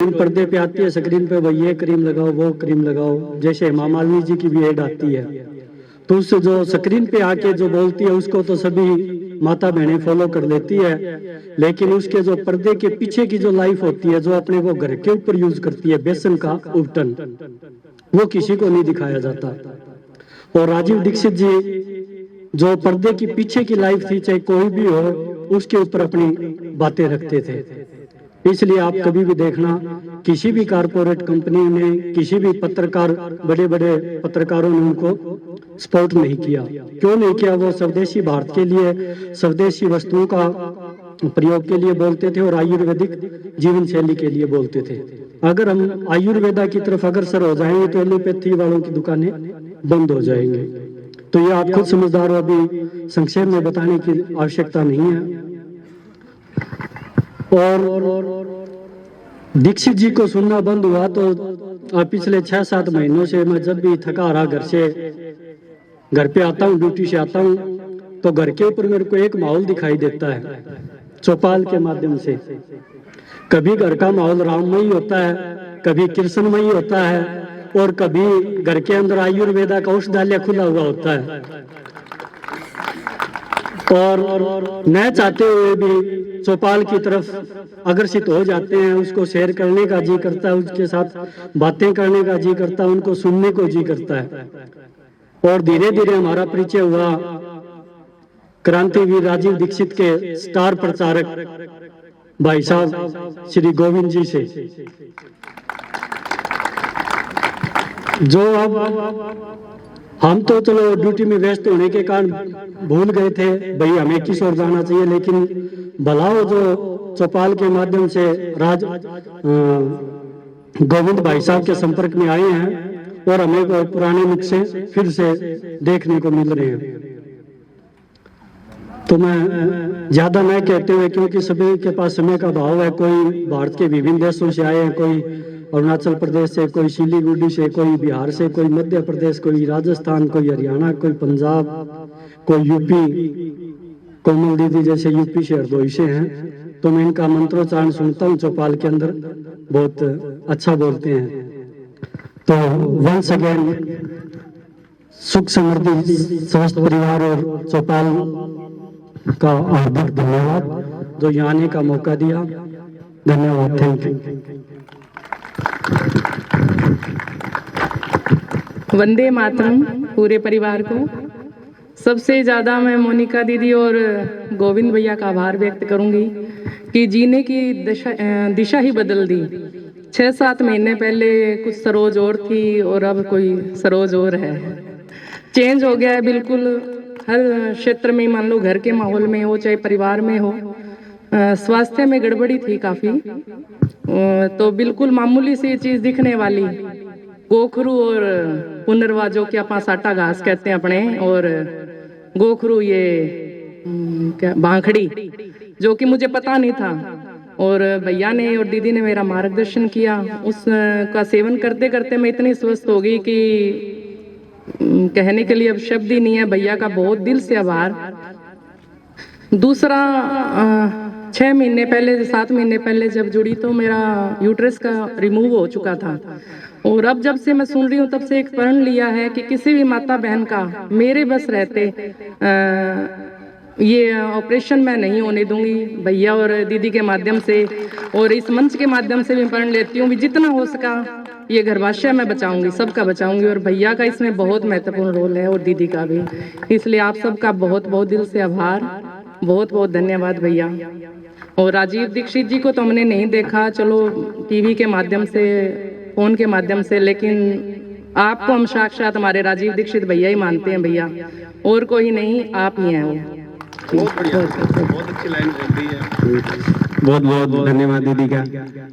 पर्दे पे आती है स्क्रीन पे, वो ये क्रीम लगाओ वो क्रीम लगाओ, जैसे हेमा मालिनी जी की भी एड आती है, तो उससे जो स्क्रीन पे आके जो बोलती है उसको तो सभी माता बहनें फॉलो कर लेती है, लेकिन उसके जो पर्दे के पीछे की जो लाइफ होती है, जो अपने वो घर के ऊपर यूज करती है बेसन का उपटन, वो किसी को नहीं दिखाया जाता। और राजीव दीक्षित जी जो पर्दे की पीछे की लाइफ थी, चाहे कोई भी हो, उसके ऊपर अपनी बातें रखते थे। इसलिए आप कभी भी देखना, किसी भी कारपोरेट कंपनी ने, किसी भी पत्रकार, बड़े बड़े पत्रकारों ने उनको सपोर्ट नहीं किया। क्यों नहीं किया? वो स्वदेशी भारत के लिए, स्वदेशी वस्तुओं का प्रयोग के लिए बोलते थे और आयुर्वेदिक जीवन शैली के लिए बोलते थे। अगर हम आयुर्वेदा की तरफ अग्रसर हो जाएंगे तो एलोपैथी वालों की दुकानें बंद हो जाएंगी। तो ये आप खुद समझदार हो, अभी संक्षेप में बताने की आवश्यकता नहीं है। और दीक्षित जी को सुनना बंद हुआ तो पिछले 6-7 महीनों से मैं जब भी थका हारा घर पे आता हूँ, ड्यूटी से आता हूँ, तो घर के ऊपर मेरे को एक माहौल दिखाई देता है चौपाल के माध्यम से। कभी घर का माहौल राममयी होता है, कभी कृष्णमयी होता है, और कभी घर के अंदर आयुर्वेदा का औषधालय खुला हुआ होता है। और न चाहते हुए भी चौपाल की तरफ अग्रसित हो जाते हैं, उसको शेयर करने का जी करता है, उसके साथ बातें करने का जी करता है, उनको सुनने को जी करता है। और धीरे धीरे हमारा परिचय हुआ क्रांतिवीर राजीव दीक्षित के स्टार प्रचारक भाई साहब श्री गोविंद जी से, जो अब हम तो चलो ड्यूटी में व्यस्त होने के कारण भूल गए थे भाई हमें किस ओर जाना चाहिए, लेकिन भलाओ जो चौपाल के माध्यम से गोविंद भाई साहब के संपर्क में आए हैं और हमें पुराने मुख से फिर से देखने को मिल रहे हैं। तो मैं ज्यादा नहीं कहते हुए, क्योंकि सभी के पास समय का अभाव है, कोई भारत के विभिन्न देशों से आए हैं, कोई अरुणाचल प्रदेश से, कोई सिलीगुड़ी से, कोई बिहार से, कोई मध्य प्रदेश, कोई राजस्थान, कोई हरियाणा, कोई पंजाब, कोई यूपी, कोमल दीदी जैसे यूपी से, हरदोई से हैं। तो मैं इनका मंत्रोच्चारण सुनता हूँ चौपाल के अंदर, बहुत अच्छा बोलते हैं। तो वंस अगेन सुख समृद्धि स्वस्थ परिवार और चौपाल का हार्दिक धन्यवाद जो यहाँ आने का मौका दिया। धन्यवाद, थैंक यू। वंदे मातरम पूरे परिवार को। सबसे ज़्यादा मैं मोनिका दीदी और गोविंद भैया का आभार व्यक्त करूंगी कि जीने की दिशा ही बदल दी। 6-7 महीने पहले कुछ सरोज और थी और अब कोई सरोज और है। चेंज हो गया है बिल्कुल हर क्षेत्र में, मान लो घर के माहौल में हो चाहे परिवार में हो। स्वास्थ्य में गड़बड़ी थी काफ़ी, तो बिल्कुल मामूली सी चीज़ दिखने वाली गोखरू और पुनर्वा, जो कि आप साटा घास कहते हैं अपने, और गोखरू ये क्या बांखड़ी, जो कि मुझे पता नहीं था। और भैया ने और दीदी ने मेरा मार्गदर्शन किया, उसका सेवन करते करते मैं इतनी स्वस्थ हो गई कि कहने के लिए अब शब्द ही नहीं है। भैया का बहुत दिल से आभार। दूसरा 6 महीने पहले 7 महीने पहले जब जुड़ी तो मेरा यूट्रस का रिमूव हो चुका था, और अब जब से मैं सुन रही हूँ तब से एक प्रण लिया है कि किसी भी माता बहन का मेरे बस रहते ये ऑपरेशन मैं नहीं होने दूंगी। भैया और दीदी के माध्यम से और इस मंच के माध्यम से भी प्रण लेती हूँ, जितना हो सका ये गर्भाशय मैं बचाऊंगी, सबका बचाऊंगी। और भैया का इसमें बहुत महत्वपूर्ण रोल है और दीदी का भी, इसलिए आप सबका बहुत बहुत दिल से आभार, बहुत बहुत धन्यवाद भैया। और राजीव दीक्षित जी को तो हमने नहीं देखा, चलो टीवी के माध्यम से, फोन के माध्यम से, लेकिन आपको हम साक्षात हमारे राजीव दीक्षित भैया ही मानते हैं भैया, और कोई नहीं, आप ही हैं वो। बहुत बढ़िया, बहुत अच्छी लाइन बोल दी है। बहुत बहुत धन्यवाद दीदी का।